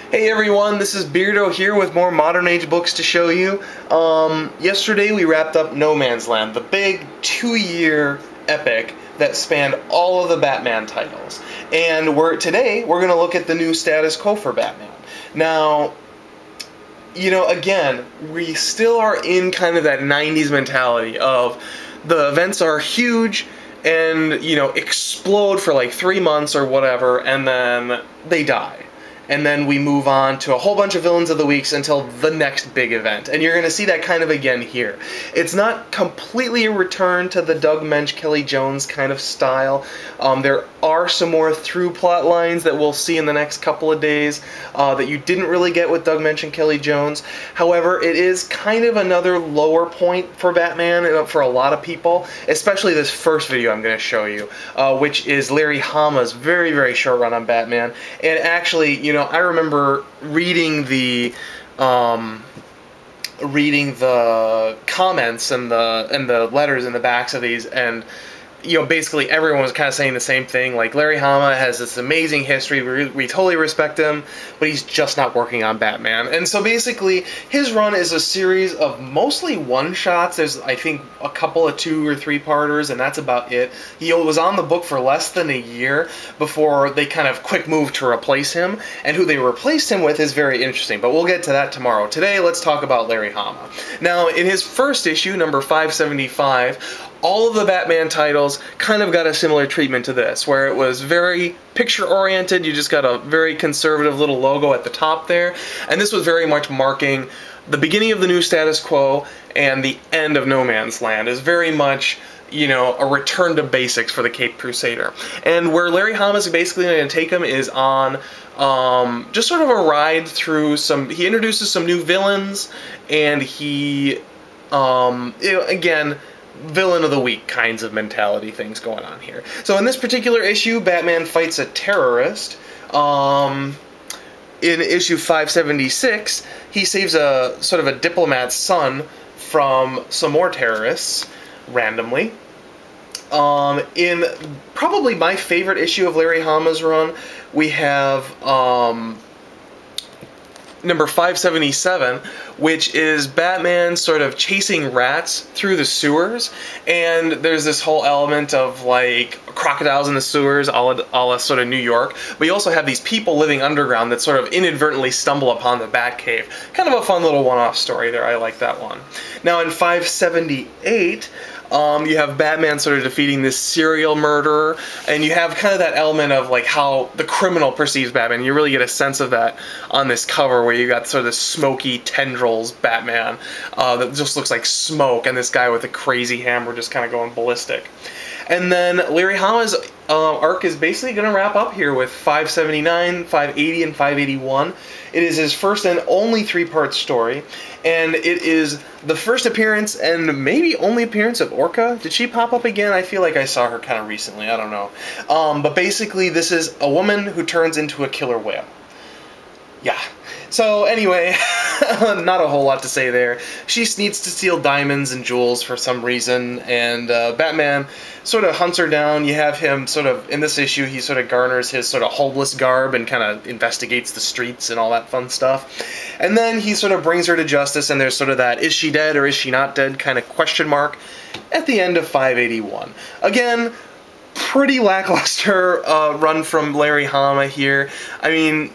Hey everyone, this is Beardo here with more modern age books to show you. Yesterday we wrapped up No Man's Land, the big 2-year epic that spanned all of the Batman titles. And today we're going to look at the new status quo for Batman. Now, again, we still are in kind of that 90s mentality of the events are huge and, explode for like 3 months or whatever, and then they die. And then we move on to a whole bunch of villains of the weeks until the next big event. And you're going to see that kind of again here. It's not completely a return to the Doug Moench, Kelly Jones kind of style. There are some more through plot lines that we'll see in the next couple of days that you didn't really get with Doug Moench and Kelly Jones. However, it is kind of another lower point for Batman for a lot of people, especially this first video I'm going to show you, which is Larry Hama's very, very short run on Batman. And actually, I remember reading the comments and the letters in the backs of these, and basically everyone was kind of saying the same thing. Like, Larry Hama has this amazing history. We totally respect him, but he's just not working on Batman. And so basically, his run is a series of mostly one-shots. There's, I think, a couple of 2 or 3-parters, and that's about it. He was on the book for less than a year before they kind of quick moved to replace him. And who they replaced him with is very interesting, but we'll get to that tomorrow. Today, let's talk about Larry Hama. Now, in his first issue, number 575, all of the Batman titles kind of got a similar treatment to this, where it was very picture-oriented. You just got a very conservative little logo at the top there, and this was very much marking the beginning of the new status quo and the end of No Man's Land. Is very much, a return to basics for the Caped Crusader. And where Larry Hama is basically going to take him is on just sort of a ride through he introduces some new villains, and he, again, villain of the week kinds of mentality things going on here. So in this particular issue, Batman fights a terrorist. In issue 576, he saves a sort of a diplomat's son from some more terrorists randomly. In probably my favorite issue of Larry Hama's run, we have number 577, which is Batman sort of chasing rats through the sewers, and there's this whole element of like crocodiles in the sewers, a la sort of New York, but you also have these people living underground that sort of inadvertently stumble upon the Batcave. Kind of a fun little one-off story there. I like that one. Now in 578, you have Batman sort of defeating this serial murderer, and you have kind of that element of like how the criminal perceives Batman. You really get a sense of that on this cover, where you got sort of this smoky tendrils Batman that just looks like smoke, and this guy with a crazy hammer just kind of going ballistic. And then Larry Hama's arc is basically going to wrap up here with 579, 580, and 581. It is his first and only 3-part story, and it is the first appearance and maybe only appearance of Orca. Did she pop up again? I feel like I saw her kind of recently. I don't know. But basically, this is a woman who turns into a killer whale. Yeah. So anyway, not a whole lot to say there. She needs to steal diamonds and jewels for some reason, and Batman sort of hunts her down. You have him sort of, in this issue, he sort of garners his sort of homeless garb and kind of investigates the streets and all that fun stuff. And then he sort of brings her to justice, and there's sort of that, is she dead or is she not dead kind of question mark at the end of 581. Again, pretty lackluster run from Larry Hama here. I mean,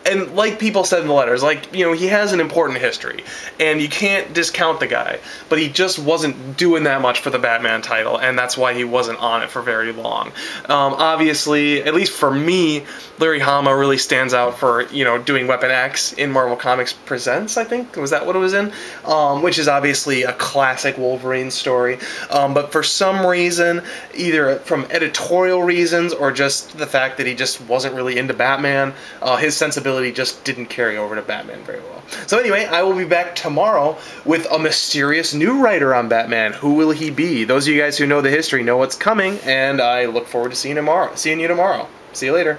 and like people said in the letters, he has an important history, and you can't discount the guy, but he just wasn't doing that much for the Batman title, and that's why he wasn't on it for very long. Obviously, at least for me, Larry Hama really stands out for, doing Weapon X in Marvel Comics Presents, I think. Was that what it was in? Which is obviously a classic Wolverine story. But for some reason, either from editorial reasons or just the fact that he just wasn't really into Batman, his sensibility just didn't carry over to Batman very well. So anyway, I will be back tomorrow with a mysterious new writer on Batman. Who will he be? Those of you guys who know the history know what's coming, and I look forward to seeing you tomorrow. See you later.